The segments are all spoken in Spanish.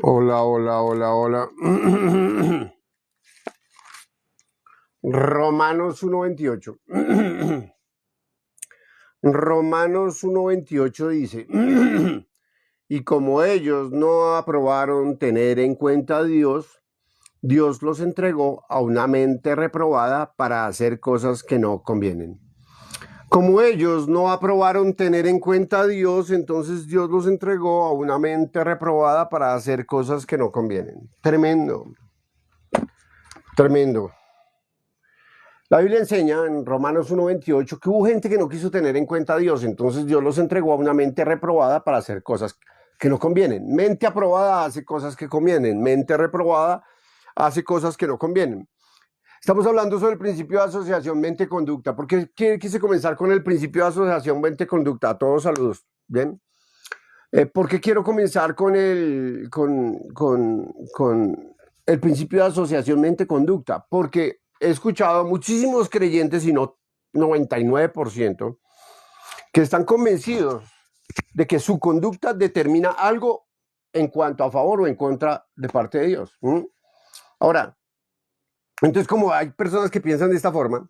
Hola, hola, hola, hola. Romanos 1:28. Romanos 1:28 dice, y como ellos no aprobaron tener en cuenta a Dios, Dios los entregó a una mente reprobada para hacer cosas que no convienen. Como ellos no aprobaron tener en cuenta a Dios, entonces Dios los entregó a una mente reprobada para hacer cosas que no convienen. Tremendo, tremendo. La Biblia enseña en Romanos 1:28 que hubo gente que no quiso tener en cuenta a Dios, entonces Dios los entregó a una mente reprobada para hacer cosas que no convienen. Mente aprobada hace cosas que convienen, mente reprobada hace cosas que no convienen. Estamos hablando sobre el principio de asociación mente-conducta. ¿Por qué quise comenzar con el principio de asociación mente-conducta? A todos saludos. ¿Bien? ¿Por qué quiero comenzar con el principio de asociación mente-conducta? Porque he escuchado a muchísimos creyentes, y no 99%, que están convencidos de que su conducta determina algo en cuanto a favor o en contra de parte de Dios. Ahora, entonces como hay personas que piensan de esta forma,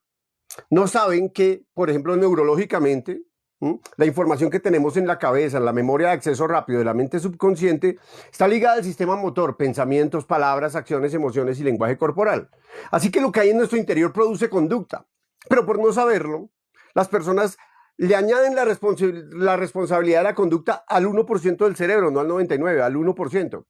no saben que, por ejemplo, neurológicamente, la información que tenemos en la cabeza, en la memoria de acceso rápido de la mente subconsciente, está ligada al sistema motor, pensamientos, palabras, acciones, emociones y lenguaje corporal. Así que lo que hay en nuestro interior produce conducta. Pero por no saberlo, las personas le añaden la responsabilidad de la conducta al 1% del cerebro, no al 99%, al 1%.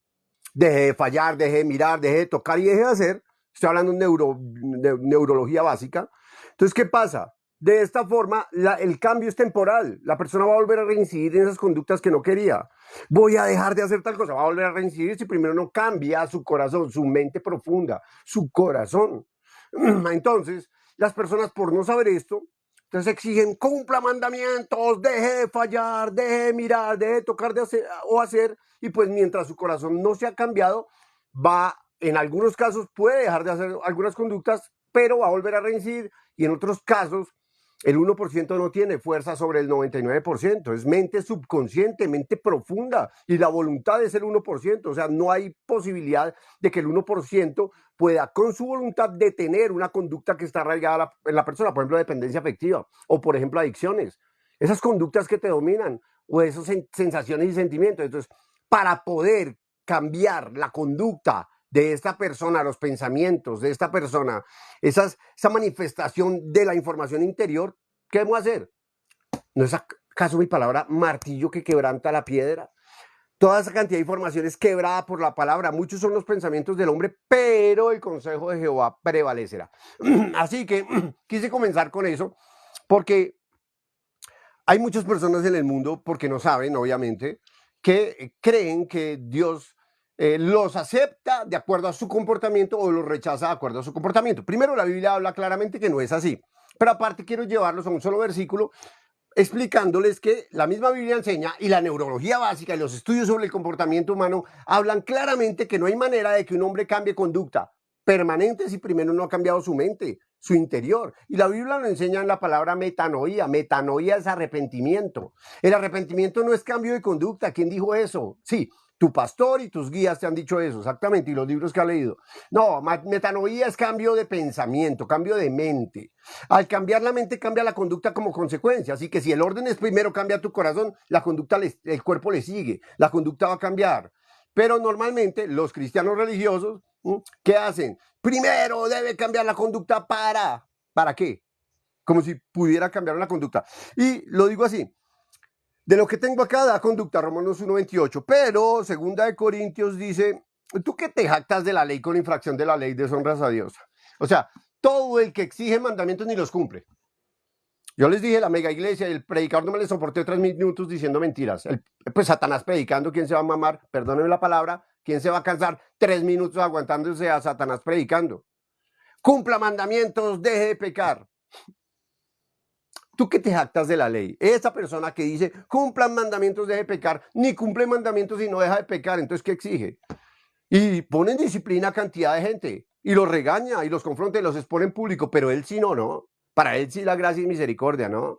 Deje de fallar, deje de mirar, deje de tocar y deje de hacer. Estoy hablando de neurología básica. Entonces, ¿qué pasa? De esta forma, el cambio es temporal. La persona va a volver a reincidir en esas conductas que no quería. Voy a dejar de hacer tal cosa, va a volver a reincidir si primero no cambia su corazón, su mente profunda, su corazón. Entonces, las personas por no saber esto, entonces exigen, cumpla mandamientos, deje de fallar, deje de mirar, deje de tocar de hacer, o hacer, y pues mientras su corazón no se ha cambiado, va, en algunos casos puede dejar de hacer algunas conductas, pero va a volver a reincidir, y en otros casos el 1% no tiene fuerza sobre el 99%, es mente subconsciente, mente profunda, y la voluntad es el 1%, o sea, no hay posibilidad de que el 1% pueda con su voluntad detener una conducta que está arraigada en la persona, por ejemplo, dependencia afectiva, o por ejemplo, adicciones, esas conductas que te dominan, o esas sensaciones y sentimientos. Entonces, para poder cambiar la conducta de esta persona, los pensamientos de esta persona, esa manifestación de la información interior, ¿qué debemos hacer? ¿No es acaso mi palabra martillo que quebranta la piedra? Toda esa cantidad de información es quebrada por la palabra. Muchos son los pensamientos del hombre, pero el consejo de Jehová prevalecerá. Así que quise comenzar con eso, porque hay muchas personas en el mundo, porque no saben, obviamente, que creen que Dios los acepta de acuerdo a su comportamiento o los rechaza de acuerdo a su comportamiento. Primero, la Biblia habla claramente que no es así. Pero aparte quiero llevarlos a un solo versículo explicándoles que la misma Biblia enseña, y la neurología básica y los estudios sobre el comportamiento humano hablan claramente que no hay manera de que un hombre cambie conducta permanente si primero no ha cambiado su mente, su interior. Y la Biblia lo enseña en la palabra metanoía. Metanoía es arrepentimiento. El arrepentimiento no es cambio de conducta. ¿Quién dijo eso? Sí, tu pastor y tus guías te han dicho eso, exactamente, y los libros que ha leído. No, metanoía es cambio de pensamiento, cambio de mente. Al cambiar la mente, cambia la conducta como consecuencia. Así que si el orden es primero cambia tu corazón, la conducta, el cuerpo le sigue, la conducta va a cambiar. Pero normalmente los cristianos religiosos, ¿qué hacen? Primero debe cambiar la conducta ¿para qué? Como si pudiera cambiar la conducta. Y lo digo así, de lo que tengo acá da conducta, Romanos 1:28, pero segunda de Corintios dice, tú que te jactas de la ley con infracción de la ley, deshonras a Dios. O sea, todo el que exige mandamientos ni los cumple. Yo les dije, la mega iglesia, el predicador no me le soporté 3 minutos diciendo mentiras. Pues Satanás predicando, ¿quién se va a mamar? Perdónenme la palabra, ¿quién se va a cansar 3 minutos aguantándose a Satanás predicando? Cumpla mandamientos, deje de pecar. Tú que te jactas de la ley, esa persona que dice, cumplan mandamientos, deje de pecar, ni cumple mandamientos y no deja de pecar, entonces ¿qué exige? Y pone en disciplina a cantidad de gente, y los regaña, y los confronta, y los expone en público, pero él sí no. Para él sí la gracia y misericordia, ¿no?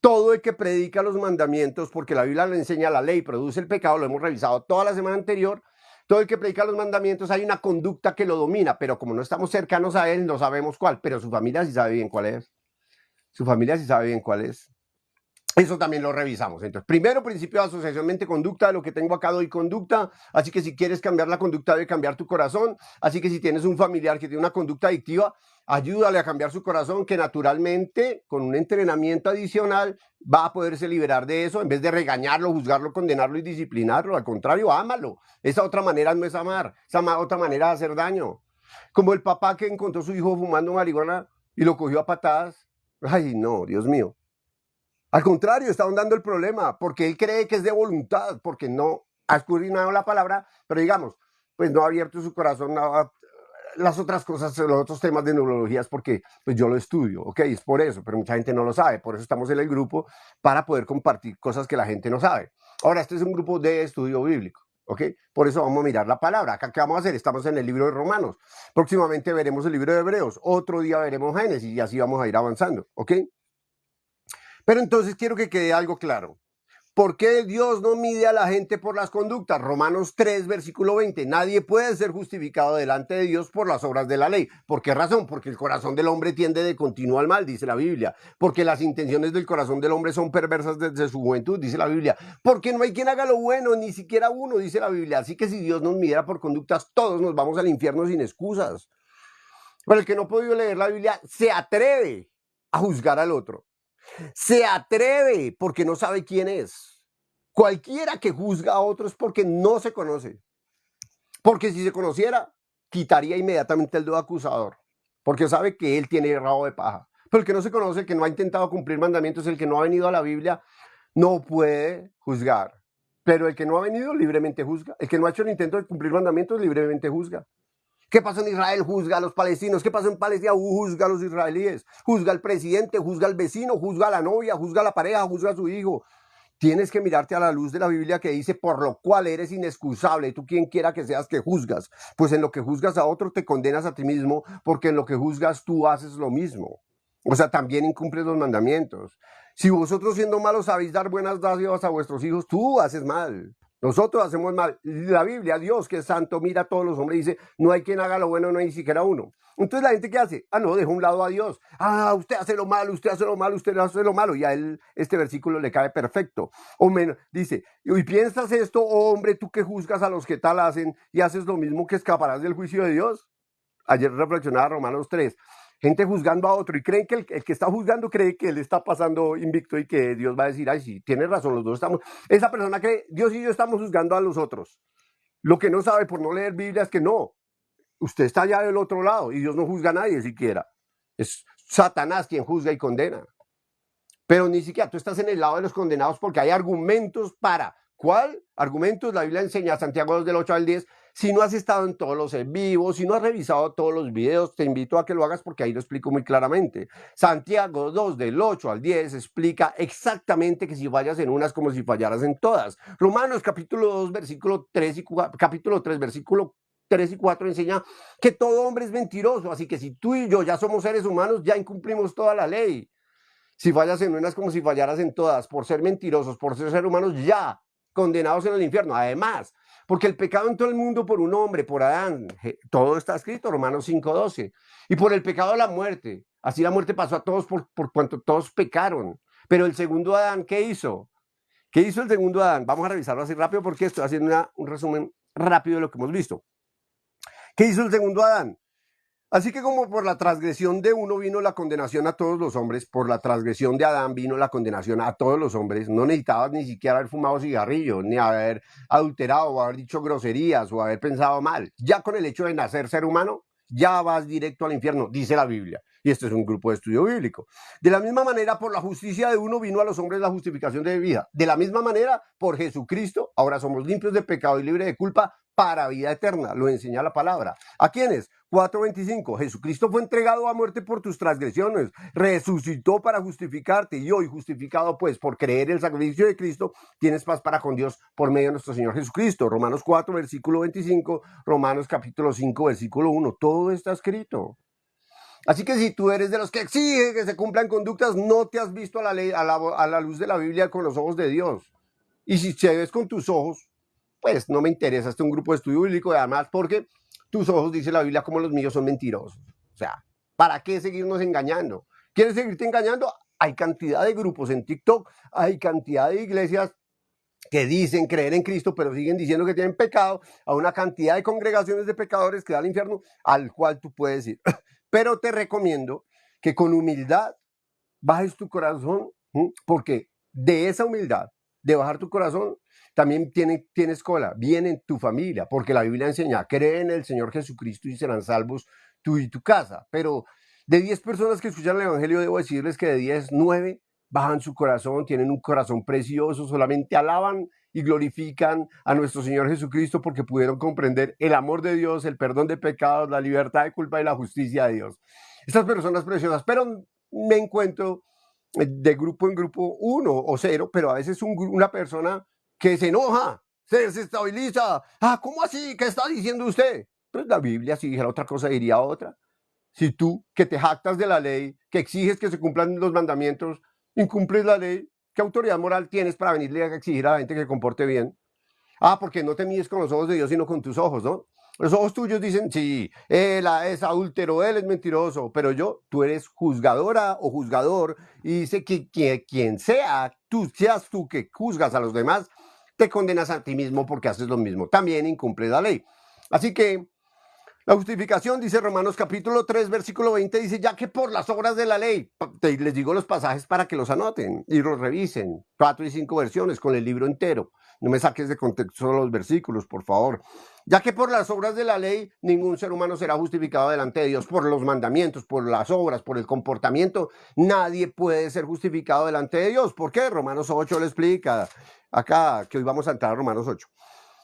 Todo el que predica los mandamientos, porque la Biblia le enseña, la ley produce el pecado, lo hemos revisado toda la semana anterior, Todo el que predica los mandamientos hay una conducta que lo domina, pero como no estamos cercanos a él, no sabemos cuál, pero su familia sí sabe bien cuál es. Su familia sí sabe bien cuál es. Eso también lo revisamos. Entonces, primero, principio de asociación mente-conducta, de lo que tengo acá doy conducta, así que si quieres cambiar la conducta debe cambiar tu corazón, así que si tienes un familiar que tiene una conducta adictiva, ayúdale a cambiar su corazón, que naturalmente, con un entrenamiento adicional, va a poderse liberar de eso, en vez de regañarlo, juzgarlo, condenarlo y disciplinarlo. Al contrario, ámalo. Esa otra manera no es amar, esa otra manera de hacer daño. Como el papá que encontró a su hijo fumando marihuana y lo cogió a patadas. Ay, no, Dios mío. Al contrario, está ahondando el problema, porque él cree que es de voluntad, porque no ha escudriñado la palabra, pero digamos, pues no ha abierto su corazón a las otras cosas, los otros temas de neurología, es porque pues yo lo estudio, ok, es por eso, pero mucha gente no lo sabe, por eso estamos en el grupo, para poder compartir cosas que la gente no sabe. Ahora, este es un grupo de estudio bíblico, ok, por eso vamos a mirar la palabra. Acá, ¿qué vamos a hacer? Estamos en el libro de Romanos, próximamente veremos el libro de Hebreos, otro día veremos Génesis y así vamos a ir avanzando, ok. Pero entonces quiero que quede algo claro. ¿Por qué Dios no mide a la gente por las conductas? Romanos 3, versículo 20. Nadie puede ser justificado delante de Dios por las obras de la ley. ¿Por qué razón? Porque el corazón del hombre tiende de continuo al mal, dice la Biblia. Porque las intenciones del corazón del hombre son perversas desde su juventud, dice la Biblia. Porque no hay quien haga lo bueno, ni siquiera uno, dice la Biblia. Así que si Dios nos midiera por conductas, todos nos vamos al infierno sin excusas. Pero el que no ha podido leer la Biblia se atreve a juzgar al otro. Se atreve porque no sabe quién es. Cualquiera que juzga a otros porque no se conoce. Porque si se conociera, quitaría inmediatamente el dedo acusador. Porque sabe que él tiene rabo de paja. Pero el que no se conoce, el que no ha intentado cumplir mandamientos, el que no ha venido a la Biblia, no puede juzgar. Pero el que no ha venido libremente juzga. El que no ha hecho el intento de cumplir mandamientos libremente juzga. ¿Qué pasó en Israel? Juzga a los palestinos. ¿Qué pasó en Palestina? Juzga a los israelíes. Juzga al presidente, juzga al vecino, juzga a la novia, juzga a la pareja, juzga a su hijo. Tienes que mirarte a la luz de la Biblia que dice, por lo cual eres inexcusable. Tú quien quiera que seas que juzgas. Pues en lo que juzgas a otro te condenas a ti mismo, porque en lo que juzgas tú haces lo mismo. O sea, también incumples los mandamientos. Si vosotros siendo malos sabéis dar buenas dádivas a vuestros hijos, tú haces mal. Nosotros hacemos mal. La Biblia, Dios que es santo, mira a todos los hombres y dice, no hay quien haga lo bueno, no hay ni siquiera uno. Entonces la gente, ¿qué hace? No, deja un lado a Dios. Usted hace lo malo, usted hace lo malo, usted hace lo malo. Y a él este versículo le cae perfecto. O menos, dice, y piensas esto, oh hombre, tú que juzgas a los que tal hacen y haces lo mismo, que escaparás del juicio de Dios. Ayer reflexionaba Romanos 3. Gente juzgando a otro y creen que el que está juzgando cree que él está pasando invicto y que Dios va a decir, ay, sí, tienes razón, los dos estamos. Esa persona cree, Dios y yo estamos juzgando a los otros. Lo que no sabe por no leer Biblia es que no, usted está allá del otro lado y Dios no juzga a nadie siquiera. Es Satanás quien juzga y condena. Pero ni siquiera tú estás en el lado de los condenados porque hay argumentos para. ¿Cuál? Argumentos, la Biblia enseña, Santiago 2 del 8 al 10. Si no has estado en todos los en vivos, si no has revisado todos los videos, te invito a que lo hagas porque ahí lo explico muy claramente. Santiago 2 del 8 al 10 explica exactamente que si fallas en unas como si fallaras en todas. Romanos capítulo 2 versículo 3 y capítulo 3 versículo 3 y 4 enseña que todo hombre es mentiroso, así que si tú y yo ya somos seres humanos, ya incumplimos toda la ley. Si fallas en unas como si fallaras en todas, por ser mentirosos, por ser humanos, ya condenados en el infierno. Además, porque el pecado en todo el mundo por un hombre, por Adán, todo está escrito, Romanos 5:12. Y por el pecado de la muerte, así la muerte pasó a todos por cuanto todos pecaron. Pero el segundo Adán, ¿qué hizo? ¿Qué hizo el segundo Adán? Vamos a revisarlo así rápido porque estoy haciendo un resumen rápido de lo que hemos visto. ¿Qué hizo el segundo Adán? Así que como por la transgresión de uno vino la condenación a todos los hombres, por la transgresión de Adán vino la condenación a todos los hombres. No necesitabas ni siquiera haber fumado cigarrillos, ni haber adulterado, o haber dicho groserías, o haber pensado mal. Ya con el hecho de nacer ser humano, ya vas directo al infierno, dice la Biblia. Y este es un grupo de estudio bíblico. De la misma manera, por la justicia de uno vino a los hombres la justificación de vida. De la misma manera, por Jesucristo, ahora somos limpios de pecado y libres de culpa para vida eterna. Lo enseña la palabra. ¿A quiénes? 4:25. Jesucristo fue entregado a muerte por tus transgresiones, resucitó para justificarte y hoy justificado pues por creer el sacrificio de Cristo, tienes paz para con Dios por medio de nuestro Señor Jesucristo. Romanos 4, versículo 25, Romanos capítulo 5, versículo 1. Todo está escrito. Así que si tú eres de los que exige que se cumplan conductas, no te has visto a la luz de la Biblia con los ojos de Dios. Y si te ves con tus ojos, pues no me interesa un grupo de estudio bíblico, y además porque tus ojos, dice la Biblia, como los míos son mentirosos. O sea, ¿para qué seguirnos engañando? ¿Quieres seguirte engañando? Hay cantidad de grupos en TikTok, hay cantidad de iglesias que dicen creer en Cristo, pero siguen diciendo que tienen pecado, a una cantidad de congregaciones de pecadores que da al infierno, al cual tú puedes ir. Pero te recomiendo que con humildad bajes tu corazón, porque de esa humildad, de bajar tu corazón, también tienes cola, viene en tu familia, porque la Biblia enseña, cree en el Señor Jesucristo y serán salvos tú y tu casa. Pero de 10 personas que escuchan el Evangelio, debo decirles que de 10, 9 bajan su corazón, tienen un corazón precioso, solamente alaban y glorifican a nuestro Señor Jesucristo porque pudieron comprender el amor de Dios, el perdón de pecados, la libertad de culpa y la justicia de Dios. Estas personas preciosas, pero me encuentro de grupo en grupo 1 o 0, pero a veces una persona que se enoja, se desestabiliza. ¿Cómo así? ¿Qué está diciendo usted? Pues la Biblia, si dijera otra cosa, diría otra. Si tú, que te jactas de la ley, que exiges que se cumplan los mandamientos, incumples la ley, ¿qué autoridad moral tienes para venirle a exigir a la gente que comporte bien? Porque no te mides con los ojos de Dios, sino con tus ojos, ¿no? Los ojos tuyos dicen, sí, él es adúltero, él es mentiroso, pero tú eres juzgadora o juzgador, y dice que quien sea, seas tú que juzgas a los demás, te condenas a ti mismo porque haces lo mismo. También incumples la ley. Así que la justificación, dice Romanos capítulo 3, versículo 20, dice, ya que por las obras de la ley, les digo los pasajes para que los anoten y los revisen, 4 y 5 versiones con el libro entero. No me saques de contexto los versículos, por favor. Ya que por las obras de la ley, ningún ser humano será justificado delante de Dios por los mandamientos, por las obras, por el comportamiento. Nadie puede ser justificado delante de Dios. ¿Por qué? Romanos 8 lo explica. Acá, que hoy vamos a entrar a Romanos 8.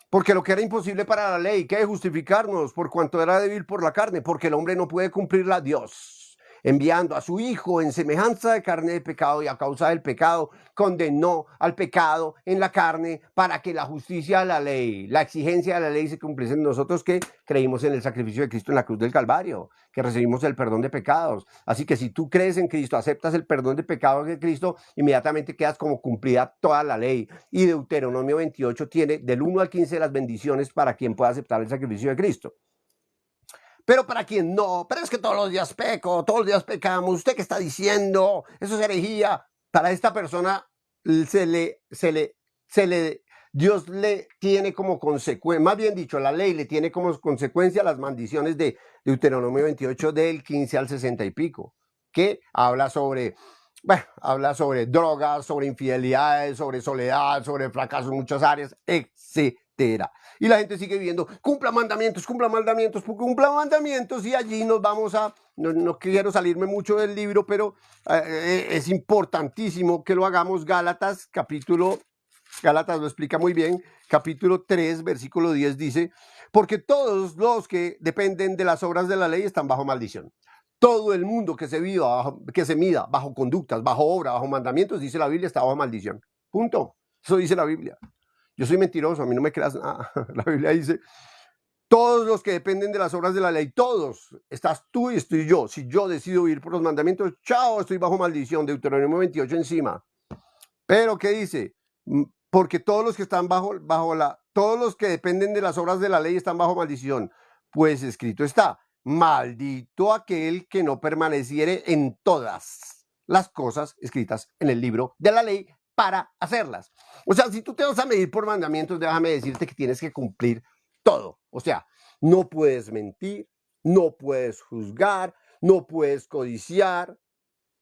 Porque lo que era imposible para la ley, que es justificarnos por cuanto era débil por la carne, porque el hombre no puede cumplirla, Dios, enviando a su Hijo en semejanza de carne de pecado, y a causa del pecado condenó al pecado en la carne, para que la justicia de la ley, la exigencia de la ley se cumpliese en nosotros, que creímos en el sacrificio de Cristo en la cruz del Calvario, que recibimos el perdón de pecados. Así que si tú crees en Cristo, aceptas el perdón de pecados de Cristo, inmediatamente quedas como cumplida toda la ley. Y Deuteronomio 28 tiene del 1 al 15 las bendiciones para quien pueda aceptar el sacrificio de Cristo. Pero para quien no, pero es que todos los días peco, todos los días pecamos, ¿usted qué está diciendo? Eso es herejía. Para esta persona Dios le tiene como consecuencia, más bien dicho, la ley le tiene como consecuencia las maldiciones de Deuteronomio 28 del 15 al 60 y pico, que habla sobre drogas, sobre infidelidades, sobre soledad, sobre fracaso en muchas áreas, etcétera. Y la gente sigue viendo, cumpla mandamientos, y allí nos vamos a, no quiero salirme mucho del libro, pero es importantísimo que lo hagamos. Gálatas lo explica muy bien, capítulo 3, versículo 10 dice, porque todos los que dependen de las obras de la ley están bajo maldición. Todo el mundo que se mida bajo conductas, bajo obra, bajo mandamientos, dice la Biblia, está bajo maldición. Punto. Eso dice la Biblia. Yo soy mentiroso, a mí no me creas nada. La Biblia dice, todos los que dependen de las obras de la ley, todos, estás tú y estoy yo. Si yo decido ir por los mandamientos, chao, estoy bajo maldición. Deuteronomio 28 encima. Pero, ¿qué dice? Porque todos los que están todos los que dependen de las obras de la ley están bajo maldición. Pues escrito está, maldito aquel que no permaneciere en todas las cosas escritas en el libro de la ley para hacerlas. O sea, si tú te vas a medir por mandamientos, déjame decirte que tienes que cumplir todo. O sea, no puedes mentir, no puedes juzgar, no puedes codiciar.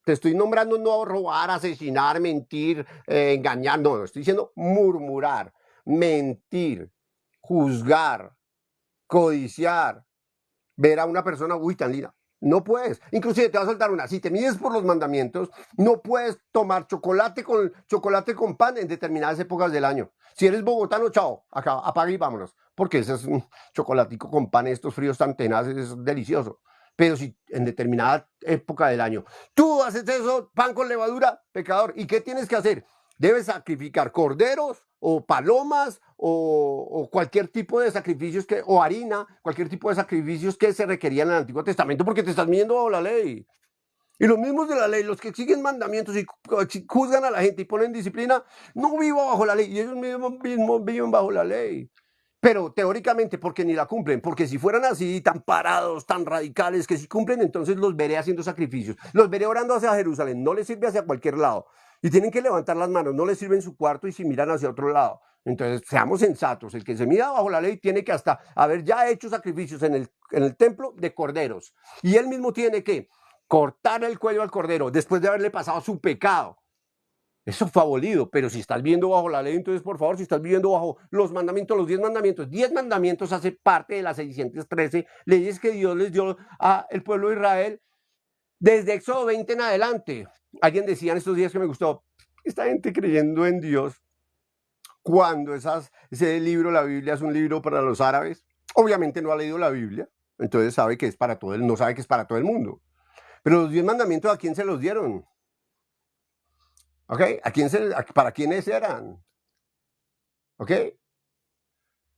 Te estoy nombrando no robar, asesinar, mentir, engañar. No, estoy diciendo murmurar, mentir, juzgar, codiciar, ver a una persona, uy, tan linda. No puedes. Inclusive te va a soltar una. Si te mides por los mandamientos, no puedes tomar chocolate con pan en determinadas épocas del año. Si eres bogotano, chao, acá, apaga y vámonos. Porque ese es un chocolatico con pan, estos fríos tan tenaces, es delicioso. Pero si en determinada época del año tú haces eso, pan con levadura, pecador. ¿Y qué tienes que hacer? Debes sacrificar corderos o palomas o cualquier tipo de sacrificios o harina, cualquier tipo de sacrificios que se requerían en el Antiguo Testamento, porque te estás midiendo bajo la ley. Y los mismos de la ley, los que siguen mandamientos y juzgan a la gente y ponen disciplina, no viven bajo la ley, y ellos mismos viven bajo la ley. pero teóricamente porque ni la cumplen, porque si fueran así, tan parados, tan radicales, que si cumplen, entonces los veré haciendo sacrificios, los veré orando hacia Jerusalén, no les sirve hacia cualquier lado, y tienen que levantar las manos, no les sirve en su cuarto y si miran hacia otro lado. Entonces, seamos sensatos, el que se mira bajo la ley tiene que hasta haber ya hecho sacrificios en el templo de corderos, y él mismo tiene que cortar el cuello al cordero después de haberle pasado su pecado. Eso fue abolido, pero si estás viviendo bajo la ley, entonces por favor, si estás viviendo bajo los mandamientos, los 10 mandamientos hace parte de las 613 leyes que Dios les dio al pueblo de Israel desde Éxodo 20 en adelante. Alguien decía en estos días que me gustó, esta gente creyendo en Dios, cuando ese libro, la Biblia, es un libro para los árabes, obviamente no ha leído la Biblia, entonces sabe que es para todo no sabe que es para todo el mundo. Pero los 10 mandamientos, ¿a quién se los dieron? ¿Ok? ¿Para quiénes eran? ¿Ok?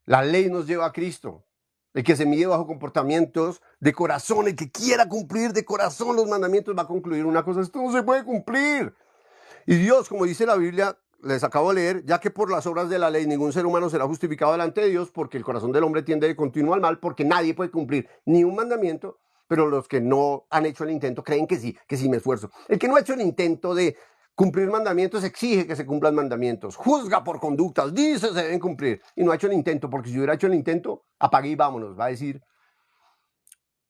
La ley nos lleva a Cristo. El que se mide bajo comportamientos de corazón, el que quiera cumplir de corazón los mandamientos, va a concluir una cosa: esto no se puede cumplir. Y Dios, como dice la Biblia, les acabo de leer, ya que por las obras de la ley ningún ser humano será justificado delante de Dios, porque el corazón del hombre tiende de continuo al mal, porque nadie puede cumplir ni un mandamiento, pero los que no han hecho el intento creen que sí me esfuerzo. El que no ha hecho el intento de cumplir mandamientos exige que se cumplan mandamientos, juzga por conductas, dice se deben cumplir, y no ha hecho el intento, porque si hubiera hecho el intento, apague y vámonos. Va a decir,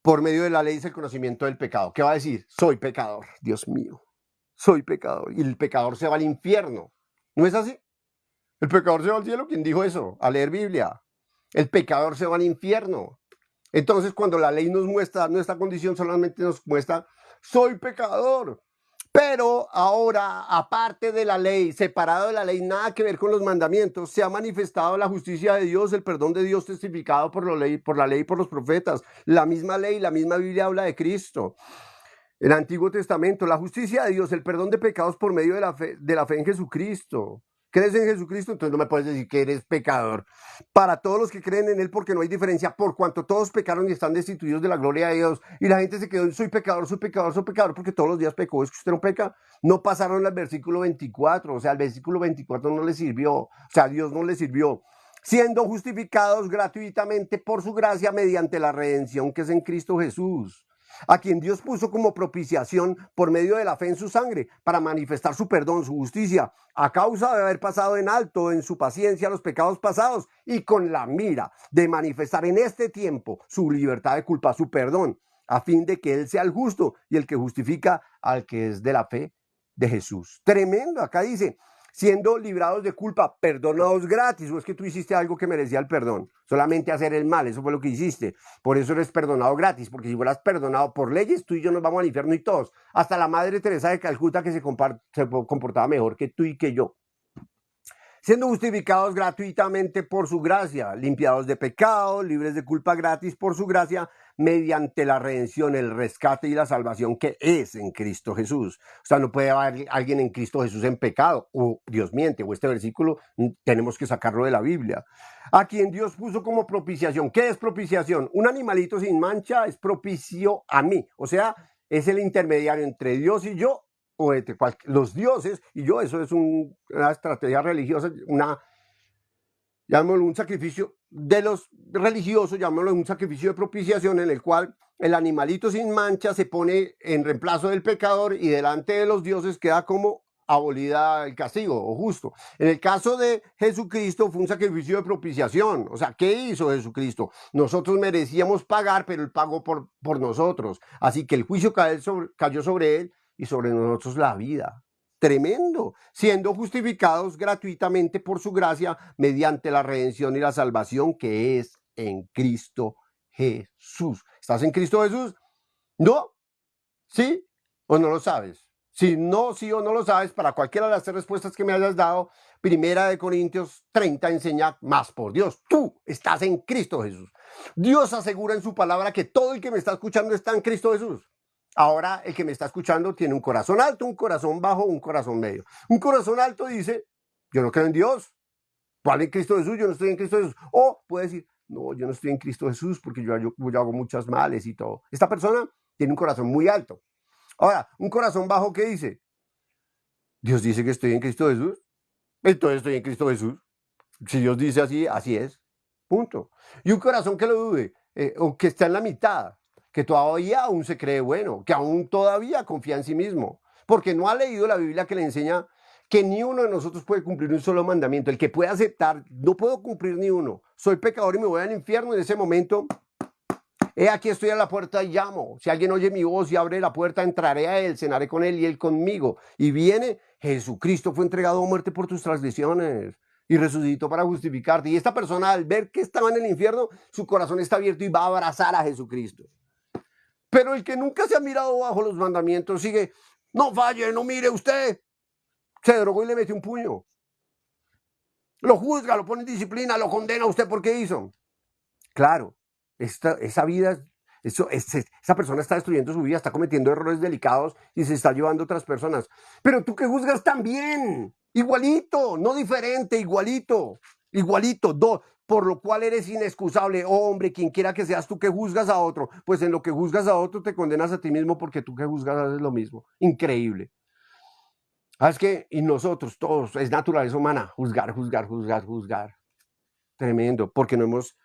por medio de la ley es el conocimiento del pecado. ¿Qué va a decir? Soy pecador, Dios mío, soy pecador, y el pecador se va al infierno. ¿No es así? El pecador se va al cielo. ¿Quién dijo eso? A leer Biblia. El pecador se va al infierno. Entonces, cuando la ley nos muestra nuestra condición, solamente nos muestra, soy pecador. Pero ahora, aparte de la ley, separado de la ley, nada que ver con los mandamientos, se ha manifestado la justicia de Dios, el perdón de Dios testificado por la ley y por los profetas. La misma ley, la misma Biblia habla de Cristo. El Antiguo Testamento, la justicia de Dios, el perdón de pecados por medio de la fe en Jesucristo. ¿Crees en Jesucristo? Entonces no me puedes decir que eres pecador. Para todos los que creen en Él, porque no hay diferencia, por cuanto todos pecaron y están destituidos de la gloria de Dios. Y la gente se quedó en soy pecador, soy pecador, soy pecador, porque todos los días pecó. ¿Es que usted no peca? No pasaron al versículo 24, o sea, el versículo 24 no le sirvió, o sea, Dios no le sirvió. Siendo justificados gratuitamente por su gracia mediante la redención que es en Cristo Jesús, a quien Dios puso como propiciación por medio de la fe en su sangre, para manifestar su perdón, su justicia, a causa de haber pasado en alto en su paciencia los pecados pasados, y con la mira de manifestar en este tiempo su libertad de culpa, su perdón, a fin de que Él sea el justo y el que justifica al que es de la fe de Jesús. Tremendo, acá dice, siendo librados de culpa, perdonados gratis. O es que tú hiciste algo que merecía el perdón, solamente hacer el mal, eso fue lo que hiciste, por eso eres perdonado gratis, porque si fueras perdonado por leyes, tú y yo nos vamos al infierno y todos, hasta la Madre Teresa de Calcuta, que se comportaba mejor que tú y que yo. Siendo justificados gratuitamente por su gracia, limpiados de pecado, libres de culpa gratis por su gracia, mediante la redención, el rescate y la salvación que es en Cristo Jesús. O sea, no puede haber alguien en Cristo Jesús en pecado, o Dios miente, o este versículo tenemos que sacarlo de la Biblia. A quien Dios puso como propiciación. ¿Qué es propiciación? Un animalito sin mancha es propicio a mí, o sea, es el intermediario entre Dios y yo, o entre los dioses y yo. Eso es una estrategia religiosa, llamémoslo un sacrificio de los religiosos, llamémoslo un sacrificio de propiciación, en el cual el animalito sin mancha se pone en reemplazo del pecador y delante de los dioses queda como abolida el castigo o justo. En el caso de Jesucristo fue un sacrificio de propiciación. O sea, ¿qué hizo Jesucristo? Nosotros merecíamos pagar, pero Él pagó por nosotros. Así que el juicio cayó sobre Él y sobre nosotros la vida. Tremendo, siendo justificados gratuitamente por su gracia mediante la redención y la salvación que es en Cristo Jesús. ¿Estás en Cristo Jesús? ¿No? ¿Sí? ¿O no lo sabes? Si no, sí o no lo sabes, para cualquiera de las tres respuestas que me hayas dado, 1 Corintios 30 enseña más por Dios. Tú estás en Cristo Jesús. Dios asegura en su palabra que todo el que me está escuchando está en Cristo Jesús. Ahora el que me está escuchando tiene un corazón alto, un corazón bajo, un corazón medio. Un corazón alto dice, yo no creo en Dios. ¿Cuál en Cristo Jesús? Yo no estoy en Cristo Jesús. O puede decir, no, yo no estoy en Cristo Jesús porque yo hago muchos males y todo. Esta persona tiene un corazón muy alto. Ahora, un corazón bajo, ¿qué dice? Dios dice que estoy en Cristo Jesús. Entonces estoy en Cristo Jesús. Si Dios dice así, así es. punto. Y un corazón que lo dude, o que está en la mitad, que todavía aún se cree bueno, que aún todavía confía en sí mismo, porque no ha leído la Biblia que le enseña que ni uno de nosotros puede cumplir un solo mandamiento. El que puede aceptar, no puedo cumplir ni uno, soy pecador y me voy al infierno, en ese momento, aquí estoy a la puerta y llamo. Si alguien oye mi voz y abre la puerta, entraré a él, cenaré con él y él conmigo. Y viene, Jesucristo fue entregado a muerte por tus transgresiones y resucitó para justificarte. Y esta persona, al ver que estaba en el infierno, su corazón está abierto y va a abrazar a Jesucristo. Pero el que nunca se ha mirado bajo los mandamientos sigue, no falle, no mire usted. Se drogó y le mete un puño. Lo juzga, lo pone en disciplina, lo condena a usted porque hizo. Claro, esa vida, esa persona está destruyendo su vida, está cometiendo errores delicados y se está llevando a otras personas. Pero tú que juzgas también, igualito, no diferente, igualito, por lo cual eres inexcusable. Oh, hombre, quien quiera que seas tú que juzgas a otro, pues en lo que juzgas a otro te condenas a ti mismo porque tú que juzgas haces lo mismo. Increíble. ¿Sabes qué? Y nosotros todos, es naturaleza humana, juzgar. Tremendo, porque no hemos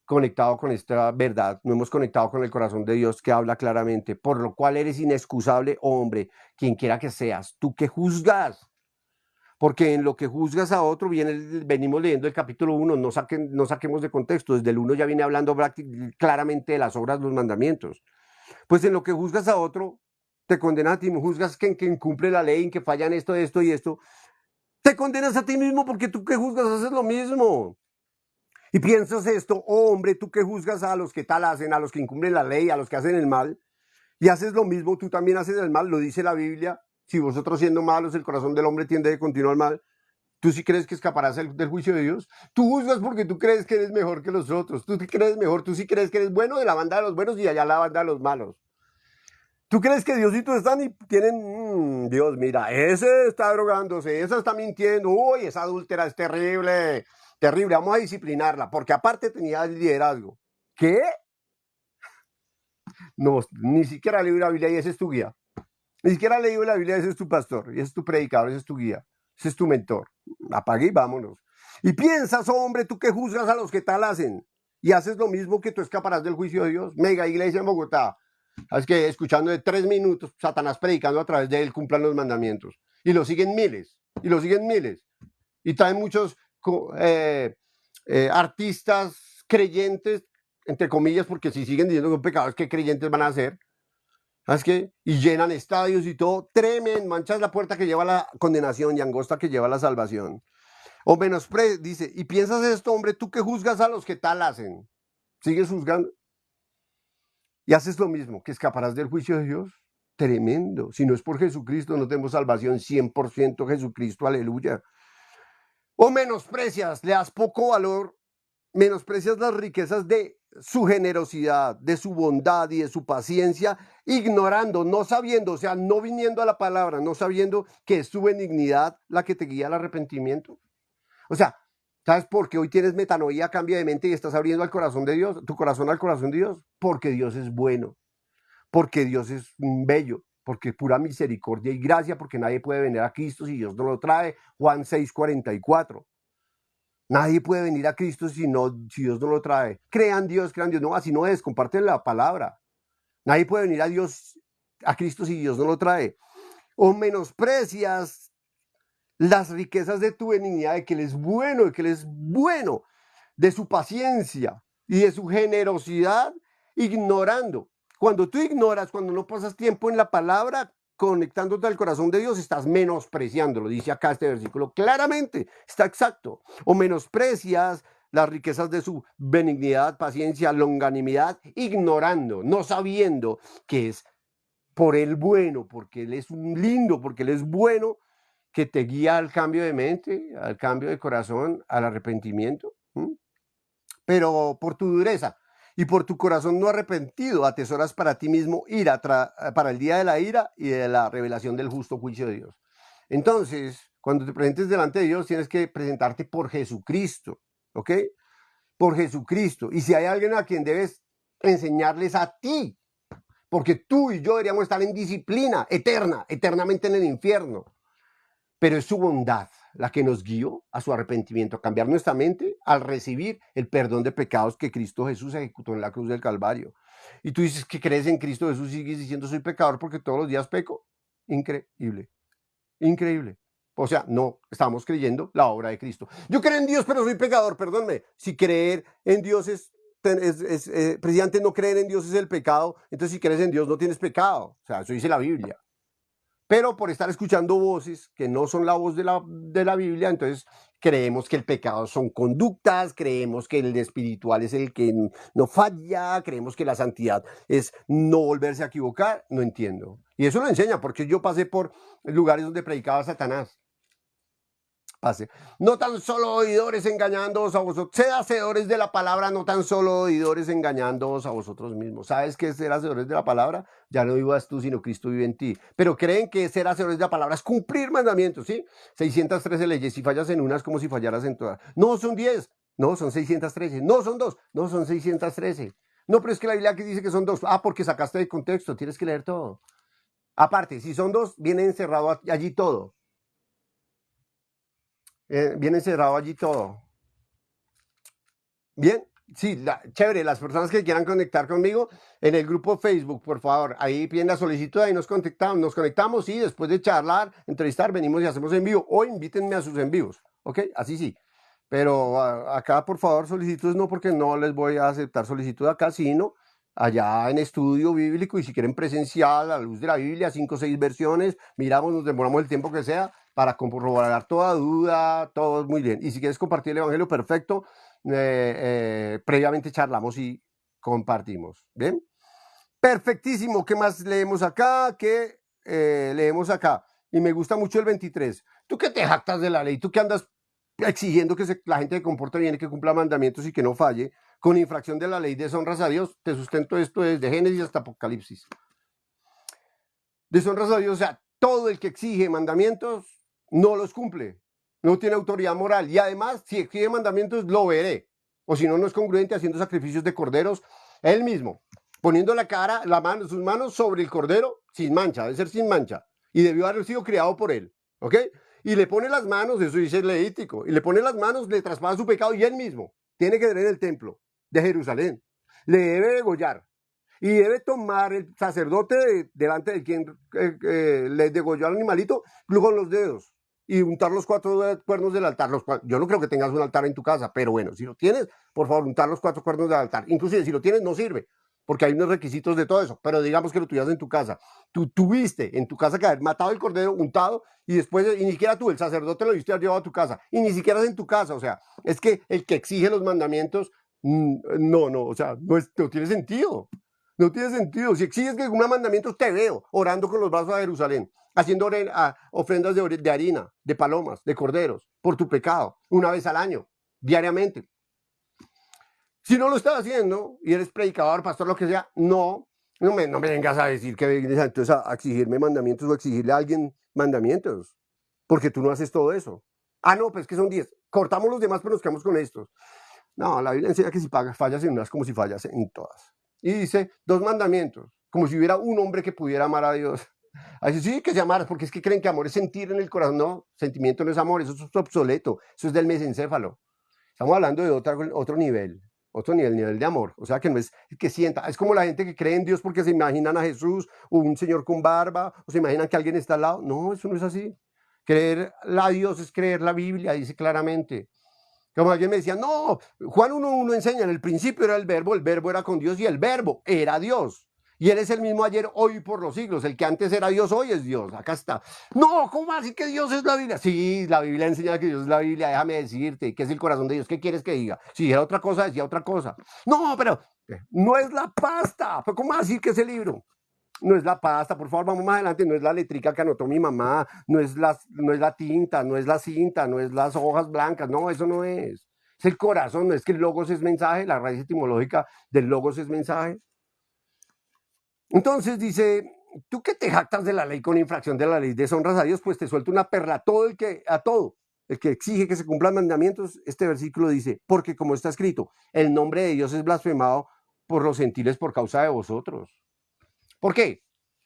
conectado con esta verdad, no hemos conectado con el corazón de Dios que habla claramente, por lo cual eres inexcusable, oh hombre, quien quiera que seas, tú que juzgas. Porque en lo que juzgas a otro, venimos leyendo el capítulo 1, no saquemos de contexto, desde el 1 ya viene hablando claramente de las obras, los mandamientos. Pues en lo que juzgas a otro, te condenas a ti mismo, juzgas que en quien cumple la ley, en que fallan esto y esto, te condenas a ti mismo porque tú que juzgas haces lo mismo. Y piensas esto, oh hombre, tú que juzgas a los que tal hacen, a los que incumplen la ley, a los que hacen el mal, y haces lo mismo, tú también haces el mal, lo dice la Biblia, si vosotros siendo malos, el corazón del hombre tiende de continuo al mal, ¿tú sí crees que escaparás del juicio de Dios? Tú juzgas porque tú crees que eres mejor que los otros, tú te crees mejor, tú sí crees que eres bueno de la banda de los buenos y allá la banda de los malos. ¿Tú crees que Dios y tú están y tienen, Dios, mira, ese está drogándose, esa está mintiendo, uy, esa adúltera es terrible, terrible, vamos a disciplinarla, porque aparte tenía el liderazgo. ¿Qué? No, ni siquiera leí la Biblia y ese es tu guía. Ni siquiera leí la Biblia y ese es tu pastor, y ese es tu predicador, ese es tu guía, ese es tu mentor. Apague y vámonos. Y piensas, oh, hombre, tú que juzgas a los que tal hacen y haces lo mismo, que tú escaparás del juicio de Dios. Mega iglesia en Bogotá. Es que escuchando de 3 minutos, Satanás predicando a través de él, cumplan los mandamientos. Y lo siguen miles, y lo siguen miles. Y traen muchos artistas creyentes, entre comillas, porque si siguen diciendo que son pecados, ¿qué creyentes van a hacer? ¿Sabes qué? Y llenan estadios y todo, tremendo, manchas la puerta que lleva a la condenación y angosta que lleva a la salvación. O dice, y piensas esto, hombre, tú que juzgas a los que tal hacen, sigues juzgando y haces lo mismo, que escaparás del juicio de Dios. Tremendo. Si no es por Jesucristo, no tenemos salvación. 100% Jesucristo, aleluya. O menosprecias, le das poco valor, menosprecias las riquezas de su generosidad, de su bondad y de su paciencia, ignorando, no sabiendo, o sea, no viniendo a la palabra, no sabiendo que es su benignidad la que te guía al arrepentimiento. O sea, ¿sabes por qué hoy tienes metanoía, cambio de mente y estás abriendo al corazón de Dios, tu corazón al corazón de Dios? Porque Dios es bueno, porque Dios es bello, porque pura misericordia y gracia, porque nadie puede venir a Cristo si Dios no lo trae. Juan 6:44. Nadie puede venir a Cristo si Dios no lo trae. Crean Dios. No, así no es, comparten la palabra. Nadie puede venir a Cristo si Dios no lo trae. O menosprecias las riquezas de tu benignidad, de que Él es bueno, de su paciencia y de su generosidad, ignorando. Cuando tú ignoras, cuando no pasas tiempo en la palabra, conectándote al corazón de Dios, estás menospreciándolo. Dice acá este versículo claramente, está exacto. O menosprecias las riquezas de su benignidad, paciencia, longanimidad, ignorando, no sabiendo que es por Él bueno, porque Él es un lindo, porque Él es bueno, que te guía al cambio de mente, al cambio de corazón, al arrepentimiento. Pero por tu dureza y por tu corazón no arrepentido, atesoras para ti mismo ira para el día de la ira y de la revelación del justo juicio de Dios. Entonces, cuando te presentes delante de Dios, tienes que presentarte por Jesucristo, ¿ok? Por Jesucristo. Y si hay alguien a quien debes enseñarles a ti, porque tú y yo deberíamos estar en disciplina eterna, eternamente en el infierno. Pero es su bondad, la que nos guió a su arrepentimiento, a cambiar nuestra mente al recibir el perdón de pecados que Cristo Jesús ejecutó en la cruz del Calvario. Y tú dices que crees en Cristo Jesús y sigues diciendo soy pecador porque todos los días peco. Increíble, increíble. O sea, no estamos creyendo la obra de Cristo. Yo creo en Dios, pero soy pecador, perdónme. Si creer en Dios es precisamente no creer en Dios es el pecado, entonces si crees en Dios no tienes pecado. O sea, eso dice la Biblia. Pero por estar escuchando voces que no son la voz de la Biblia, entonces creemos que el pecado son conductas, creemos que el espiritual es el que no falla, creemos que la santidad es no volverse a equivocar. No entiendo. Y eso lo enseña, porque yo pasé por lugares donde predicaba Satanás. No tan solo oidores engañándoos a vosotros, sed hacedores de la palabra, no tan solo oidores engañándoos a vosotros mismos. ¿Sabes qué es ser hacedores de la palabra? Ya no vivas tú, sino Cristo vive en ti. Pero creen que ser hacedores de la palabra es cumplir mandamientos, ¿sí? 613 leyes, si fallas en una es como si fallaras en todas. No, son 10, no, son 613, no, son 2, no, son 613. No, pero es que la Biblia aquí dice que son 2. Ah, porque sacaste de contexto, tienes que leer todo. Aparte, si son 2, viene encerrado allí todo. Viene encerrado allí todo. Bien, sí, chévere. Las personas que quieran conectar conmigo en el grupo Facebook, por favor, ahí piden la solicitud, ahí nos conectamos y después de charlar, entrevistar, venimos y hacemos en vivo o invítenme a sus envíos, ¿ok? Así sí. Pero acá, por favor, solicitudes no, porque no les voy a aceptar solicitud acá, sino allá en estudio bíblico y si quieren presencial, a la luz de la Biblia, 5 o 6 versiones, miramos, nos demoramos el tiempo que sea para corroborar toda duda, todo muy bien. Y si quieres compartir el evangelio, perfecto, previamente charlamos y compartimos, ¿bien? Perfectísimo. ¿Qué más leemos acá? ¿Qué leemos acá? Y me gusta mucho el 23. ¿Tú qué te jactas de la ley? ¿Tú qué andas exigiendo que la gente se comporte bien y que cumpla mandamientos y que no falle? Con infracción de la ley deshonras a Dios. Te sustento esto desde Génesis hasta Apocalipsis. Deshonras a Dios, o sea, todo el que exige mandamientos no los cumple. No tiene autoridad moral. Y además, si exige mandamientos, lo veré. O si no, no es congruente haciendo sacrificios de corderos él mismo, poniendo sus manos sobre el cordero sin mancha, debe ser sin mancha. Y debió haber sido criado por él. ¿Ok? Y le pone las manos, eso dice el Levítico, y le pone las manos, le traspasa su pecado y él mismo tiene que tener el templo de Jerusalén. Le debe degollar. Y debe tomar el sacerdote delante de quien le degolló al animalito con los dedos y untar los 4 cuernos del altar. Yo no creo que tengas un altar en tu casa, pero bueno, si lo tienes, por favor, untar los 4 cuernos del altar. Inclusive si lo tienes no sirve, porque hay unos requisitos de todo eso, pero digamos que lo tuvieras en tu casa. Tú tuviste en tu casa que haber matado el cordero, untado, y después, y ni siquiera tú, el sacerdote lo viste haber llevado a tu casa, y ni siquiera es en tu casa. O sea, es que el que exige los mandamientos, no, o sea, no tiene sentido. No tiene sentido. Si exiges que cumpla mandamientos, te veo orando con los brazos a Jerusalén, haciendo ofrendas de harina, de palomas, de corderos, por tu pecado, una vez al año, diariamente. Si no lo estás haciendo y eres predicador, pastor, lo que sea, no me vengas a decir que vienes entonces a exigirme mandamientos o a exigirle a alguien mandamientos, porque tú no haces todo eso. Ah, no, pues que son 10. Cortamos los demás, pero nos quedamos con estos. No, la Biblia enseña que si fallas en unas, como si fallas en todas. Y dice 2 mandamientos, como si hubiera un hombre que pudiera amar a Dios. Así sí, que se amara, porque es que creen que amor es sentir en el corazón. No, sentimiento no es amor, eso es obsoleto, eso es del mesencéfalo. Estamos hablando de otro nivel nivel de amor. O sea, que no es que sienta, es como la gente que cree en Dios porque se imaginan a Jesús o un señor con barba, o se imaginan que alguien está al lado. No, eso no es así. Creer a Dios es creer la Biblia, dice claramente. Como alguien me decía, no, Juan 1:1 enseña, en el principio era el verbo era con Dios y el verbo era Dios. Y Él es el mismo ayer, hoy y por los siglos. El que antes era Dios, hoy es Dios. Acá está. No, ¿cómo así que Dios es la Biblia? Sí, la Biblia enseña que Dios es la Biblia. Déjame decirte que es el corazón de Dios. ¿Qué quieres que diga? Si dijera otra cosa, decía otra cosa. No, pero no es la pasta. ¿Cómo así que ese libro? No es la pasta, por favor, vamos más adelante, no es la letrica que anotó mi mamá, no es la tinta, no es la cinta, no es las hojas blancas, no, eso no es. Es el corazón, no es que el logos es mensaje, la raíz etimológica del logos es mensaje. Entonces dice, tú que te jactas de la ley con infracción de la ley, deshonras a Dios, pues te suelto una perla a todo el que exige que se cumplan mandamientos. Este versículo dice, porque como está escrito, el nombre de Dios es blasfemado por los gentiles por causa de vosotros. ¿Por qué?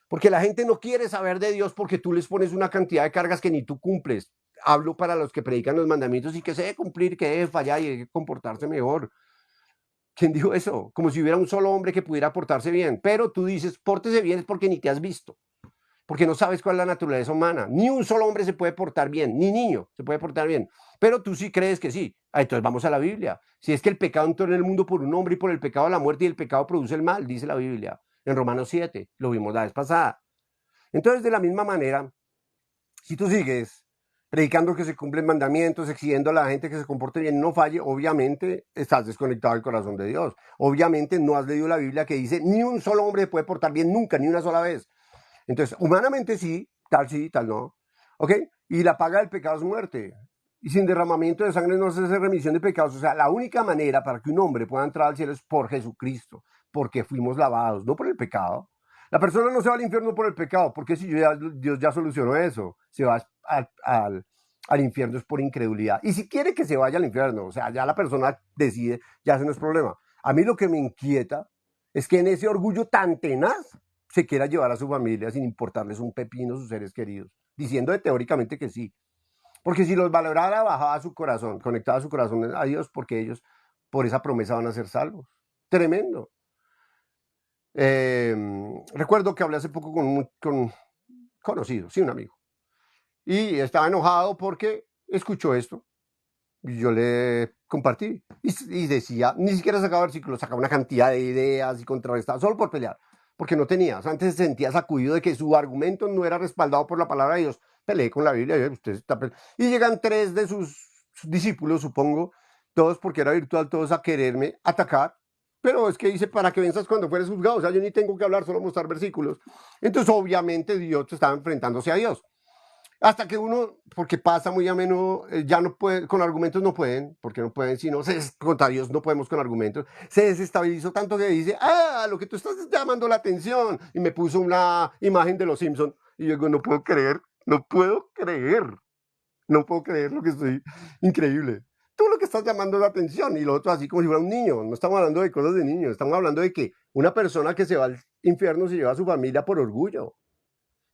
Porque la gente no quiere saber de Dios porque tú les pones una cantidad de cargas que ni tú cumples. hablo para los que predican los mandamientos y que se debe cumplir, que debe fallar y debe comportarse mejor. ¿Quién dijo eso? Como si hubiera un solo hombre que pudiera portarse bien. Pero tú dices, pórtese bien es porque ni te has visto, porque no sabes cuál es la naturaleza humana. Ni un solo hombre se puede portar bien, ni niño se puede portar bien. Pero tú sí crees que sí. Entonces vamos a la Biblia. Si es que el pecado entró en el mundo por un hombre y por el pecado la muerte, y el pecado produce el mal, dice la Biblia. En Romanos 7, lo vimos la vez pasada. Entonces, de la misma manera, si tú sigues predicando que se cumplen mandamientos, exigiendo a la gente que se comporte bien, no falle, obviamente estás desconectado del corazón de Dios. Obviamente no has leído la Biblia que dice, ni un solo hombre puede portar bien nunca, ni una sola vez. Entonces, humanamente sí, tal no. ¿Ok? Y la paga del pecado es muerte. Y sin derramamiento de sangre no se hace remisión de pecados. O sea, la única manera para que un hombre pueda entrar al cielo es por Jesucristo, porque fuimos lavados, no por el pecado. La persona no se va al infierno por el pecado, porque si Dios ya solucionó eso, se va al infierno es por incredulidad. Y si quiere que se vaya al infierno, o sea, ya la persona decide, ya ese no es problema. A mí lo que me inquieta es que en ese orgullo tan tenaz se quiera llevar a su familia sin importarles un pepino sus seres queridos, diciendo teóricamente que sí. Porque si los valorara, bajaba a su corazón, conectaba su corazón a Dios, porque ellos por esa promesa van a ser salvos. Tremendo. Recuerdo que hablé hace poco con un conocido, sí, un amigo, y estaba enojado porque escuchó esto, y yo le compartí, y decía, ni siquiera sacaba versículos, sacaba una cantidad de ideas y contrarrestaba, solo por pelear, porque no tenía, o sea, antes se sentía sacudido de que su argumento no era respaldado por la palabra de Dios. Peleé con la Biblia, y llegan 3 de sus discípulos, supongo, todos porque era virtual, todos a quererme atacar. Pero es que dice, para que venzas cuando fueres juzgado. O sea, yo ni tengo que hablar, solo mostrar versículos. Entonces, obviamente, Dios estaba enfrentándose a Dios. Hasta que uno, porque pasa muy a menudo, ya no puede, con argumentos no pueden, porque no pueden, sino contra Dios no podemos con argumentos. Se desestabilizó tanto que dice, lo que tú estás llamando la atención. Y me puso una imagen de los Simpsons. Y yo digo, no puedo creer lo que estoy, increíble. Tú lo que estás llamando la atención, y lo otro así como si fuera un niño. No estamos hablando de cosas de niños, estamos hablando de que una persona que se va al infierno se lleva a su familia por orgullo.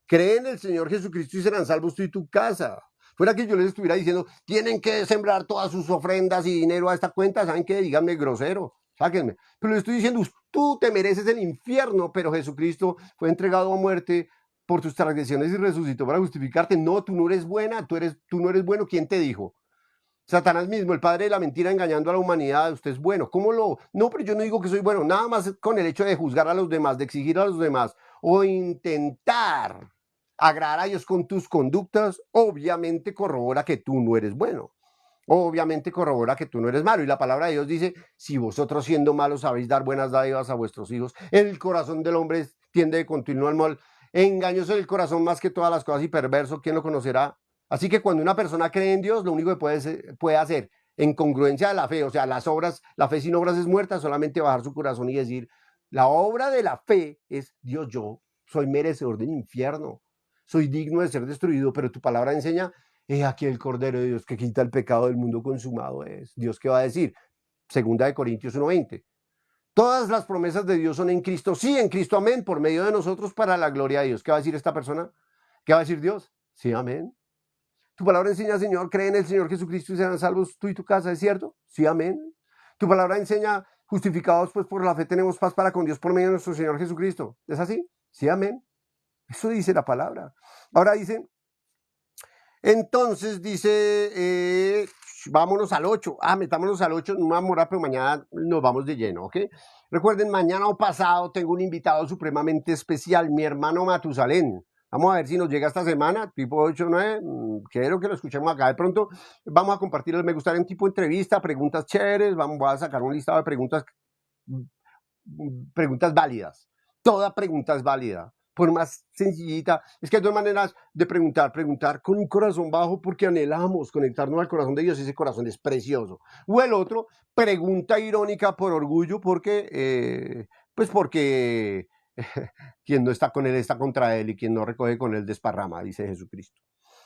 Cree en el Señor Jesucristo y serán salvos tú y tu casa. Fuera que yo les estuviera diciendo, tienen que sembrar todas sus ofrendas y dinero a esta cuenta, ¿saben qué? Díganme grosero, sáquenme. Pero les estoy diciendo, tú te mereces el infierno, pero Jesucristo fue entregado a muerte por tus transgresiones y resucitó para justificarte. No, tú no eres buena, tú no eres bueno. ¿Quién te dijo? Satanás mismo, el padre de la mentira, engañando a la humanidad. Usted es bueno. ¿Cómo lo...? No, pero yo no digo que soy bueno. Nada más con el hecho de juzgar a los demás, de exigir a los demás o intentar agradar a Dios con tus conductas, obviamente corrobora que tú no eres bueno. Obviamente corrobora que tú no eres malo. Y la palabra de Dios dice, si vosotros siendo malos sabéis dar buenas dádivas a vuestros hijos, el corazón del hombre tiende de continuo al mal. Engañoso el corazón más que todas las cosas y perverso, ¿quién lo conocerá? Así que cuando una persona cree en Dios, lo único que puede hacer en congruencia de la fe, o sea, las obras, la fe sin obras es muerta, solamente bajar su corazón y decir, la obra de la fe es, Dios, yo soy merecedor del infierno, soy digno de ser destruido, pero tu palabra enseña, aquí el Cordero de Dios que quita el pecado del mundo consumado es. Dios, ¿qué va a decir? 2 Corintios 1:20. Todas las promesas de Dios son en Cristo, sí, en Cristo, amén, por medio de nosotros para la gloria de Dios. ¿Qué va a decir esta persona? ¿Qué va a decir Dios? Sí, amén. Tu palabra enseña, Señor, cree en el Señor Jesucristo y serán salvos tú y tu casa, ¿es cierto? Sí, amén. Tu palabra enseña, justificados pues por la fe tenemos paz para con Dios por medio de nuestro Señor Jesucristo. ¿Es así? Sí, amén. Eso dice la palabra. Ahora dice, entonces dice, vámonos al 8. Metámonos al 8, no me voy a demorar, pero mañana nos vamos de lleno, ¿ok? Recuerden, mañana o pasado tengo un invitado supremamente especial, mi hermano Matusalén. Vamos a ver si nos llega esta semana, tipo 8 o 9, quiero que lo escuchemos acá. De pronto vamos a compartir, me gustaría un tipo de entrevista, preguntas chéveres, voy a sacar un listado de preguntas válidas. Toda pregunta es válida, por más sencillita. Es que hay dos maneras de preguntar con un corazón bajo porque anhelamos conectarnos al corazón de Dios, ese corazón es precioso. O el otro, pregunta irónica por orgullo porque quien no está con él está contra él y quien no recoge con él desparrama, dice Jesucristo.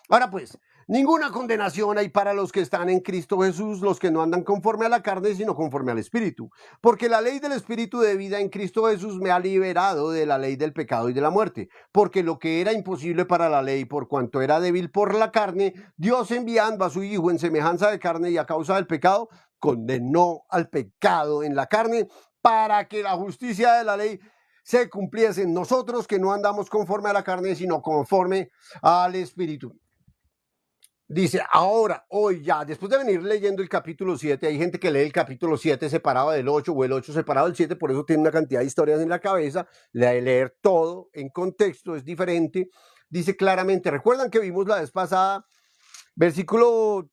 Ahora pues, ninguna condenación hay para los que están en Cristo Jesús, los que no andan conforme a la carne, sino conforme al Espíritu. Porque la ley del Espíritu de vida en Cristo Jesús me ha liberado de la ley del pecado y de la muerte. Porque lo que era imposible para la ley, por cuanto era débil por la carne, Dios enviando a su Hijo en semejanza de carne y a causa del pecado, condenó al pecado en la carne para que la justicia de la ley se cumpliese en nosotros, que no andamos conforme a la carne, sino conforme al Espíritu. Dice, ahora, hoy ya, después de venir leyendo el capítulo 7, hay gente que lee el capítulo 7 separado del 8 o el 8 separado del 7, por eso tiene una cantidad de historias en la cabeza, leer todo en contexto es diferente. Dice claramente, recuerdan que vimos la vez pasada,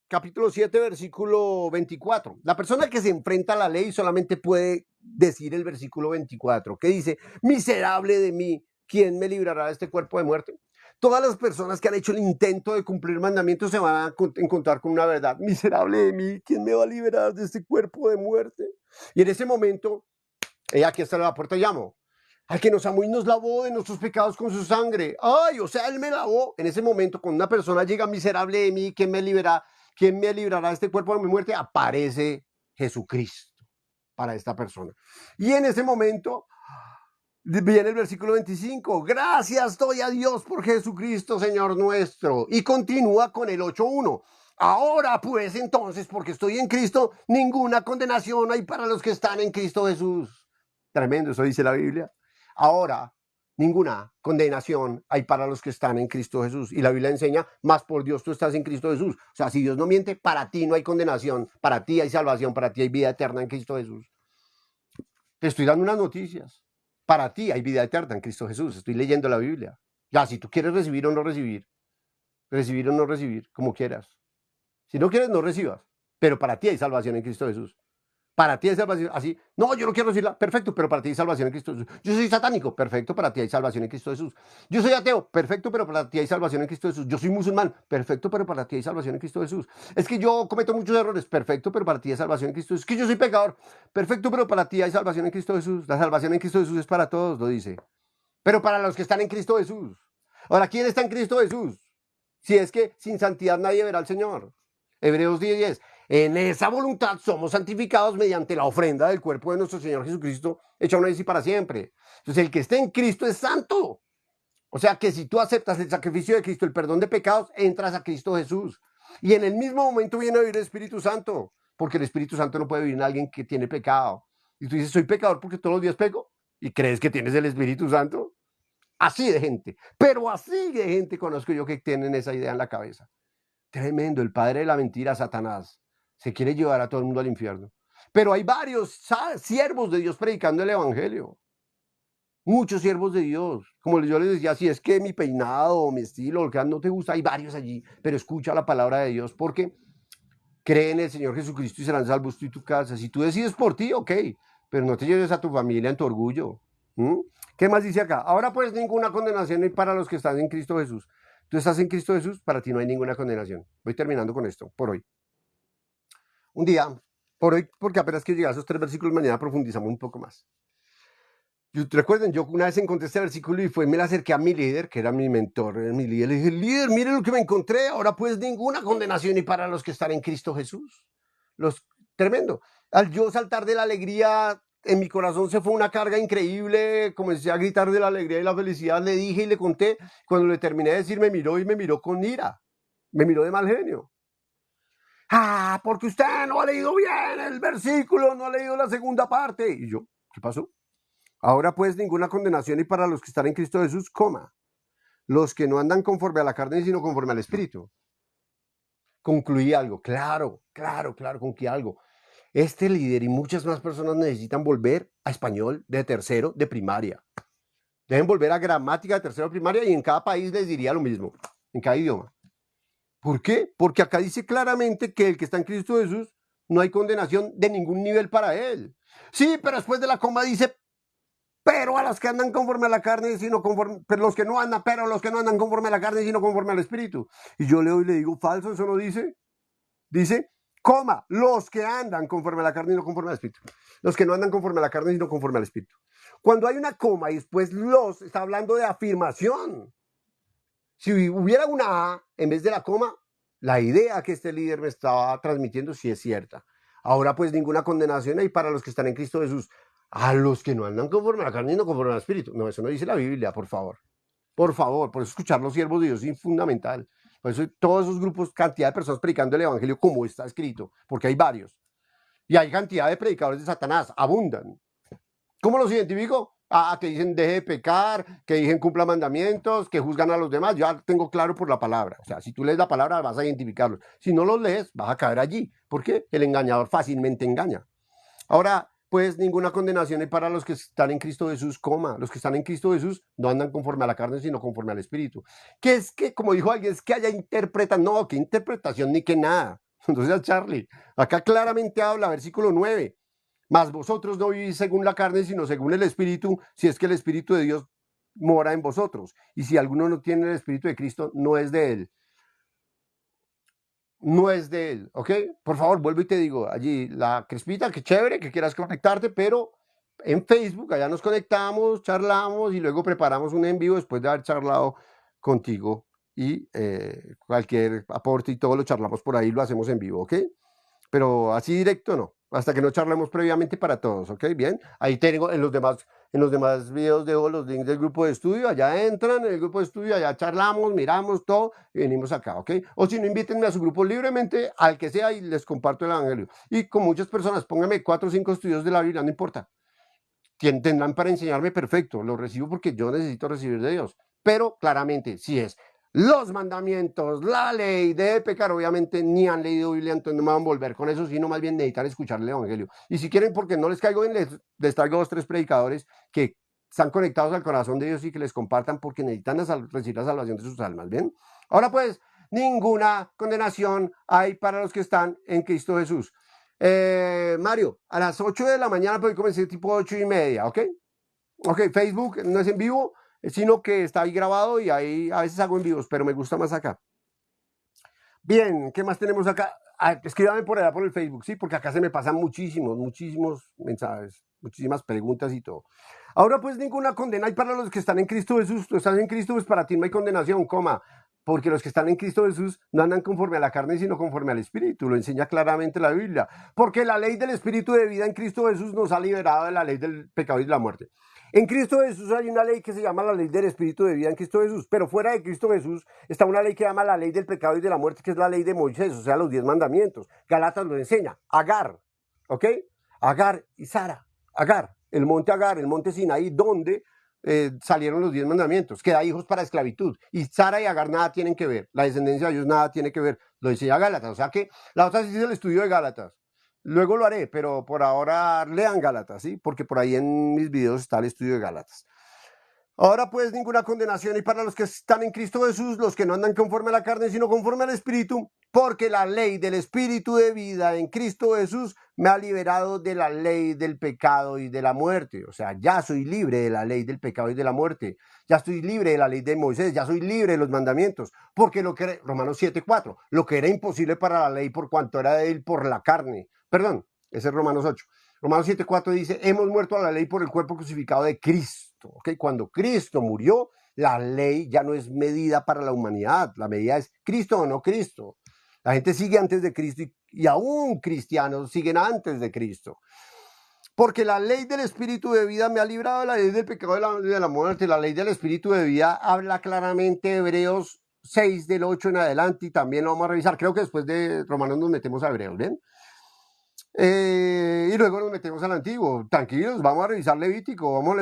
capítulo 7, versículo 24. La persona que se enfrenta a la ley solamente puede decir el versículo 24, que dice, miserable de mí, ¿quién me librará de este cuerpo de muerte? Todas las personas que han hecho el intento de cumplir mandamientos se van a encontrar con una verdad. Miserable de mí, ¿quién me va a liberar de este cuerpo de muerte? Y en ese momento, aquí está la puerta, llamo. Al que nos amó y nos lavó de nuestros pecados con su sangre. Ay, o sea, él me lavó. En ese momento, cuando una persona llega, miserable de mí, ¿quién me librará de este cuerpo de mi muerte? Aparece Jesucristo para esta persona. Y en ese momento viene el versículo 25, gracias doy a Dios por Jesucristo, Señor nuestro. Y continúa con el 8.1. Ahora pues entonces, porque estoy en Cristo, ninguna condenación hay para los que están en Cristo Jesús. Tremendo, eso dice la Biblia. Ahora, ninguna condenación hay para los que están en Cristo Jesús. Y la Biblia enseña, más por Dios tú estás en Cristo Jesús. O sea, si Dios no miente, para ti no hay condenación, para ti hay salvación, para ti hay vida eterna en Cristo Jesús. Te estoy dando unas noticias. Para ti hay vida eterna en Cristo Jesús. Estoy leyendo la Biblia. Ya, si tú quieres recibir o no recibir o no recibir, como quieras. Si no quieres, no recibas. Pero para ti hay salvación en Cristo Jesús. Para ti hay salvación. Así, no, yo no quiero recibirla. Perfecto, pero para ti hay salvación en Cristo Jesús. Yo soy satánico. Perfecto, para ti hay salvación en Cristo Jesús. Yo soy ateo. Perfecto, pero para ti hay salvación en Cristo Jesús. Yo soy musulmán. Perfecto, pero para ti hay salvación en Cristo Jesús. Es que yo cometo muchos errores. Perfecto, pero para ti hay salvación en Cristo Jesús. Es que yo soy pecador. Perfecto, pero para ti hay salvación en Cristo Jesús. La salvación en Cristo Jesús es para todos, lo dice. Pero para los que están en Cristo Jesús. Ahora, ¿quién está en Cristo Jesús? Si es que sin santidad nadie verá al Señor. Hebreos 10:10. En esa voluntad somos santificados mediante la ofrenda del cuerpo de nuestro Señor Jesucristo, hecha una vez y para siempre. Entonces, el que esté en Cristo es santo. O sea que si tú aceptas el sacrificio de Cristo, el perdón de pecados, entras a Cristo Jesús. Y en el mismo momento viene a vivir el Espíritu Santo, porque el Espíritu Santo no puede vivir en alguien que tiene pecado. Y tú dices, soy pecador porque todos los días peco. ¿Y crees que tienes el Espíritu Santo? Así de gente. Pero así de gente conozco yo que tienen esa idea en la cabeza. Tremendo, el padre de la mentira, Satanás, se quiere llevar a todo el mundo al infierno. Pero hay varios siervos de Dios predicando el evangelio. Muchos siervos de Dios. Como yo les decía, si es que mi peinado o mi estilo, lo que no te gusta, hay varios allí. Pero escucha la palabra de Dios porque cree en el Señor Jesucristo y serán salvos tú y tu casa. Si tú decides por ti, ok. Pero no te lleves a tu familia en tu orgullo. ¿Qué más dice acá? Ahora pues ninguna condenación hay para los que están en Cristo Jesús. Tú estás en Cristo Jesús, para ti no hay ninguna condenación. Voy terminando con esto, por hoy. Un día, por hoy, porque apenas que llegar a esos 3 versículos, mañana profundizamos un poco más. Recuerden, yo una vez encontré este versículo y me le acerqué a mi líder, que era mi mentor, mi líder, le dije, líder, mire lo que me encontré, ahora pues ninguna condenación y para los que están en Cristo Jesús. Tremendo. Al yo saltar de la alegría, en mi corazón se fue una carga increíble, comencé a gritar de la alegría y la felicidad, le dije y le conté, cuando le terminé de decir me miró con ira, me miró de mal genio. Porque usted no ha leído bien el versículo, no ha leído la segunda parte. Y yo, ¿qué pasó? Ahora pues ninguna condenación y para los que están en Cristo Jesús, los que no andan conforme a la carne, sino conforme al Espíritu. Concluí algo, claro, concluí algo. Este líder y muchas más personas necesitan volver a español de tercero de primaria. Deben volver a gramática de tercero de primaria y en cada país les diría lo mismo, en cada idioma. ¿Por qué? Porque acá dice claramente que el que está en Cristo Jesús no hay condenación de ningún nivel para él. Sí, pero después de la coma dice, pero a los que andan conforme a la carne, sino conforme, pero los que no andan conforme a la carne, sino conforme al Espíritu. Y yo leo y le digo, falso, eso no dice. Dice, los que andan conforme a la carne y no conforme al Espíritu. Los que no andan conforme a la carne y no conforme al Espíritu. Cuando hay una coma y después está hablando de afirmación. Si hubiera una A en vez de la coma, la idea que este líder me estaba transmitiendo sí es cierta. Ahora pues ninguna condenación hay para los que están en Cristo Jesús. A los que no andan conforme a la carne y no conforme al Espíritu. No, eso no dice la Biblia, por favor. Por favor, por eso escuchar los siervos de Dios es fundamental. Por eso todos esos grupos, cantidad de personas predicando el Evangelio como está escrito, porque hay varios. Y hay cantidad de predicadores de Satanás, abundan. ¿Cómo los identifico? Que dicen deje de pecar, que dicen cumpla mandamientos, que juzgan a los demás. Yo ya tengo claro por la palabra. O sea, si tú lees la palabra vas a identificarlos. Si no los lees, vas a caer allí. Porque el engañador fácilmente engaña. Ahora, pues ninguna condenación hay para los que están en Cristo Jesús, los que están en Cristo Jesús no andan conforme a la carne, sino conforme al Espíritu. Que es que, como dijo alguien, es que haya interpretación. No, que interpretación ni que nada. Entonces, Charlie, acá claramente habla, versículo 9. Mas vosotros no vivís según la carne, sino según el Espíritu, si es que el Espíritu de Dios mora en vosotros. Y si alguno no tiene el Espíritu de Cristo, no es de él. No es de él, ¿ok? Por favor, vuelvo y te digo, allí la Crespita, qué chévere que quieras conectarte, pero en Facebook, allá nos conectamos, charlamos y luego preparamos un en vivo después de haber charlado contigo y cualquier aporte y todo lo charlamos por ahí, lo hacemos en vivo, ¿ok? Pero así directo no, hasta que no charlemos previamente para todos, ¿ok? Bien, ahí tengo en los demás videos dejo los links del grupo de estudio, allá entran en el grupo de estudio, allá charlamos, miramos todo y venimos acá, ¿ok? O si no, invítenme a su grupo libremente, al que sea, y les comparto el evangelio. Y con muchas personas, pónganme 4 o 5 estudios de la Biblia, no importa. Tendrán para enseñarme, perfecto, lo recibo porque yo necesito recibir de Dios. Pero claramente, si es los mandamientos, la ley de pecar, obviamente ni han leído Biblia, entonces no me van a volver con eso, sino más bien necesitan escuchar el evangelio. Y si quieren, porque no les caigo bien, les traigo 2 o 3 predicadores que están conectados al corazón de Dios y que les compartan porque necesitan recibir la salvación de sus almas, ¿bien? Ahora pues, ninguna condenación hay para los que están en Cristo Jesús. Mario, a las 8 de la mañana, pues comencé tipo 8:30, ¿ok? Ok, Facebook no es en vivo, sino que está ahí grabado y ahí a veces hago en vivos, pero me gusta más acá. Bien, ¿qué más tenemos acá? Escríbame por allá por el Facebook, sí, porque acá se me pasan muchísimos mensajes, muchísimas preguntas y todo. Ahora pues ninguna condena hay para los que están en Cristo Jesús. Tú estás en Cristo, pues para ti no hay condenación, porque los que están en Cristo Jesús no andan conforme a la carne, sino conforme al Espíritu. Lo enseña claramente la Biblia. Porque la ley del Espíritu de vida en Cristo Jesús nos ha liberado de la ley del pecado y de la muerte. En Cristo Jesús hay una ley que se llama la ley del Espíritu de vida en Cristo Jesús, pero fuera de Cristo Jesús está una ley que se llama la ley del pecado y de la muerte, que es la ley de Moisés, o sea, los 10 mandamientos. Galatas lo enseña. Agar, ¿ok? Agar y Sara. Agar, el monte Sinaí, donde salieron los 10 mandamientos, que da hijos para esclavitud. Y Sara y Agar nada tienen que ver, la descendencia de ellos nada tiene que ver, lo enseña Gálatas. O sea que la otra sí es el estudio de Gálatas. Luego lo haré, pero por ahora lean Gálatas, ¿sí? Porque por ahí en mis videos está el estudio de Gálatas. Ahora pues ninguna condenación y para los que están en Cristo Jesús, los que no andan conforme a la carne, sino conforme al Espíritu, porque la ley del Espíritu de vida en Cristo Jesús me ha liberado de la ley del pecado y de la muerte. O sea, ya soy libre de la ley del pecado y de la muerte. Ya estoy libre de la ley de Moisés, ya soy libre de los mandamientos. Porque Romanos 7:4, lo que era imposible para la ley por cuanto era de él por la carne. Perdón, ese es Romanos 8. Romanos 7:4 dice, hemos muerto a la ley por el cuerpo crucificado de Cristo. ¿Okay? Cuando Cristo murió, la ley ya no es medida para la humanidad. La medida es Cristo o no Cristo. La gente sigue antes de Cristo y aún cristianos siguen antes de Cristo. Porque la ley del Espíritu de vida me ha librado de la ley del pecado y de la muerte. La ley del Espíritu de vida habla claramente de Hebreos 6 del 8 en adelante y también lo vamos a revisar. Creo que después de Romanos nos metemos a Hebreos, ¿bien? Y luego nos metemos al Antiguo. Tranquilos, vamos a revisar Levítico, vamos a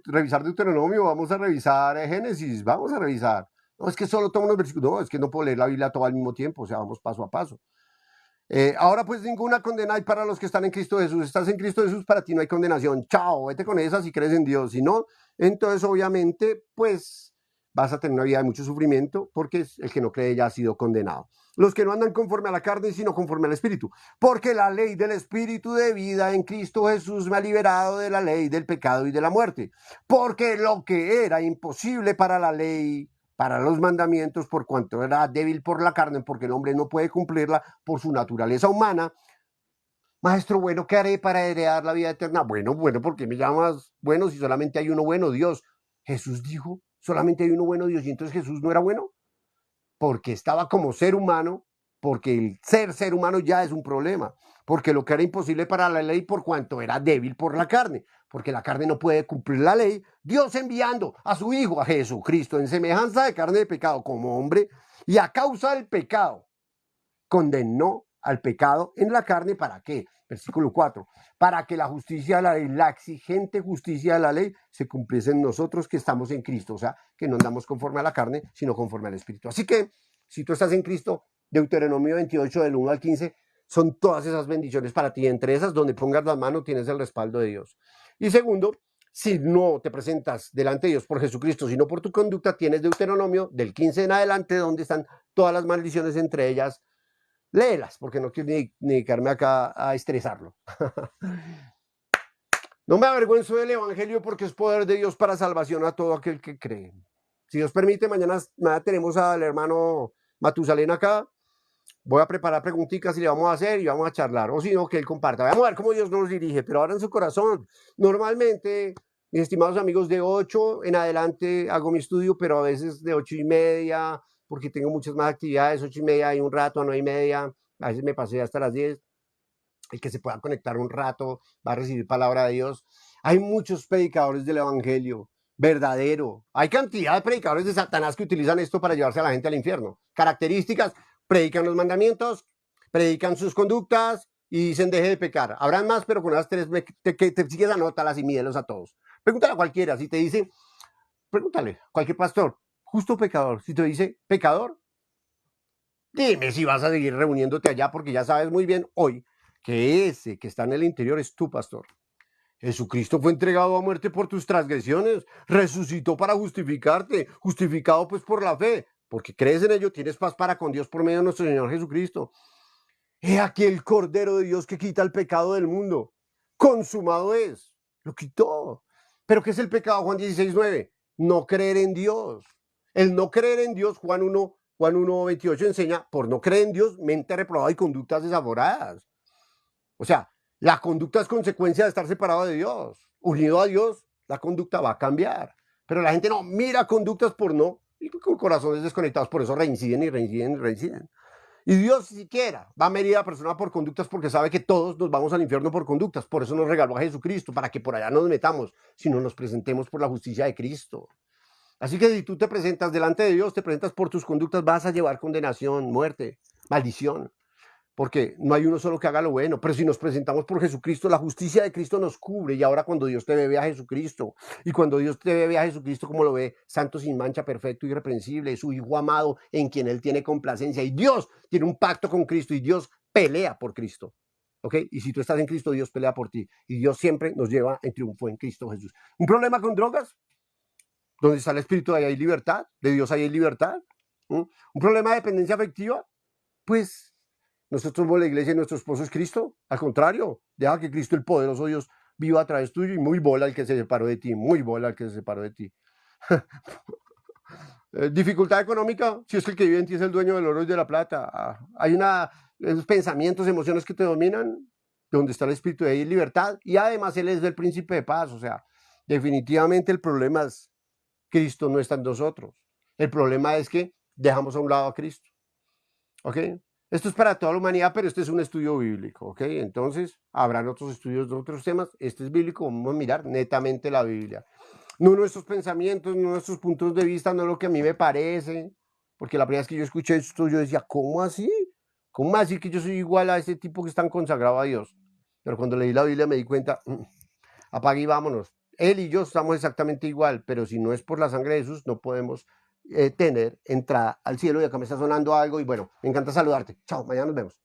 revisar Deuteronomio, vamos a revisar Génesis, vamos a revisar. No es que solo tomo unos versículos, no, es que no puedo leer la Biblia todo al mismo tiempo, o sea, vamos paso a paso. Ahora pues ninguna condena hay para los que están en Cristo Jesús. Estás en Cristo Jesús, para ti no hay condenación. Chao, vete con esa si crees en Dios. Si no, entonces obviamente pues vas a tener una vida de mucho sufrimiento porque el que no cree ya ha sido condenado. Los que no andan conforme a la carne, sino conforme al Espíritu. Porque la ley del Espíritu de vida en Cristo Jesús me ha liberado de la ley del pecado y de la muerte. Porque lo que era imposible para la ley, para los mandamientos, por cuanto era débil por la carne, porque el hombre no puede cumplirla por su naturaleza humana. Maestro, bueno, ¿qué haré para heredar la vida eterna? Bueno, ¿por qué me llamas bueno si solamente hay uno bueno, Dios? Jesús dijo, solamente hay uno bueno, Dios, y entonces Jesús no era bueno, porque estaba como ser humano porque el ser humano ya es un problema, porque lo que era imposible para la ley por cuanto era débil por la carne, porque la carne no puede cumplir la ley, Dios enviando a su Hijo, a Jesucristo, en semejanza de carne de pecado como hombre, y a causa del pecado, condenó al pecado en la carne, ¿para qué? Versículo 4, para que la justicia de la ley, la exigente justicia de la ley, se cumpliese en nosotros que estamos en Cristo, o sea, que no andamos conforme a la carne, sino conforme al Espíritu. Así que, si tú estás en Cristo, Deuteronomio 28, del 1 al 15, son todas esas bendiciones para ti. Entre esas, donde pongas las manos, tienes el respaldo de Dios. Y segundo, si no te presentas delante de Dios por Jesucristo, sino por tu conducta, tienes Deuteronomio del 15 en adelante, donde están todas las maldiciones, entre ellas. Léelas, porque no quiero ni dedicarme acá a estresarlo. No me avergüenzo del Evangelio porque es poder de Dios para salvación a todo aquel que cree. Si Dios permite, mañana tenemos al hermano Matusalén acá. Voy a preparar preguntitas y le vamos a hacer y vamos a charlar. O si no, que él comparta. Vamos a ver cómo Dios nos dirige, pero ahora en su corazón. Normalmente, mis estimados amigos, de 8 en adelante hago mi estudio, pero a veces de 8:30, porque tengo muchas más actividades. 8:30 hay un rato, a 9:30. A veces me pasé hasta las 10. El que se pueda conectar un rato va a recibir palabra de Dios. Hay muchos predicadores del Evangelio verdadero. Hay cantidad de predicadores de Satanás que utilizan esto para llevarse a la gente al infierno. Características: predican los mandamientos, predican sus conductas y dicen deje de pecar. Habrán más, pero con las 3 que te sigues, anótalas y mídelos a todos. Pregúntale a cualquiera, si te dice, pregúntale a cualquier pastor, justo pecador. Si te dice pecador, dime si vas a seguir reuniéndote allá, porque ya sabes muy bien hoy que ese que está en el interior es tu pastor. Jesucristo fue entregado a muerte por tus transgresiones, resucitó para justificarte, justificado pues por la fe, porque crees en ello, tienes paz para con Dios por medio de nuestro Señor Jesucristo. He aquí el Cordero de Dios que quita el pecado del mundo. Consumado es, lo quitó. ¿Pero qué es el pecado? Juan 16:9, no creer en Dios. El no creer en Dios, Juan 1:28 enseña, por no creer en Dios, mente reprobada y conductas desaforadas. O sea, la conducta es consecuencia de estar separado de Dios. Unido a Dios, la conducta va a cambiar. Pero la gente no mira conductas por no, y con corazones desconectados, por eso reinciden y reinciden y reinciden. Y Dios siquiera va a medir a la persona por conductas, porque sabe que todos nos vamos al infierno por conductas. Por eso nos regaló a Jesucristo, para que por allá nos metamos, sino nos presentemos por la justicia de Cristo. Así que si tú te presentas delante de Dios, te presentas por tus conductas, vas a llevar condenación, muerte, maldición. Porque no hay uno solo que haga lo bueno, pero si nos presentamos por Jesucristo, la justicia de Cristo nos cubre. Y ahora cuando Dios te ve a Jesucristo, y cuando Dios te ve a Jesucristo como lo ve, santo, sin mancha, perfecto, irreprensible, su Hijo amado, en quien Él tiene complacencia, y Dios tiene un pacto con Cristo, y Dios pelea por Cristo, ¿ok? Y si tú estás en Cristo, Dios pelea por ti, y Dios siempre nos lleva en triunfo en Cristo Jesús. ¿Un problema con drogas? Donde está el Espíritu, ahí hay libertad, de Dios ahí hay libertad. ¿Un problema de dependencia afectiva? Pues nosotros somos la iglesia y nuestro esposo es Cristo. Al contrario, deja que Cristo, el poderoso Dios, viva a través tuyo, y muy bola el que se separó de ti, muy bola el que se separó de ti. Dificultad económica, si es que el que vive en ti es el dueño del oro y de la plata. Hay esos pensamientos, emociones que te dominan, donde está el Espíritu de libertad, y además Él es el príncipe de paz. O sea, definitivamente el problema es Cristo no está en nosotros. El problema es que dejamos a un lado a Cristo. ¿Ok? Esto es para toda la humanidad, pero este es un estudio bíblico, ¿ok? Entonces, habrán otros estudios de otros temas. Este es bíblico, vamos a mirar netamente la Biblia. No nuestros pensamientos, no nuestros puntos de vista, no lo que a mí me parece. Porque la primera vez que yo escuché esto, yo decía, ¿cómo así? ¿Cómo así que yo soy igual a ese tipo que es tan consagrado a Dios? Pero cuando leí la Biblia me di cuenta, apague y vámonos. Él y yo estamos exactamente igual, pero si no es por la sangre de Jesús, no podemos tener entrada al cielo. Y acá me está sonando algo y bueno, me encanta saludarte. Chao, mañana nos vemos.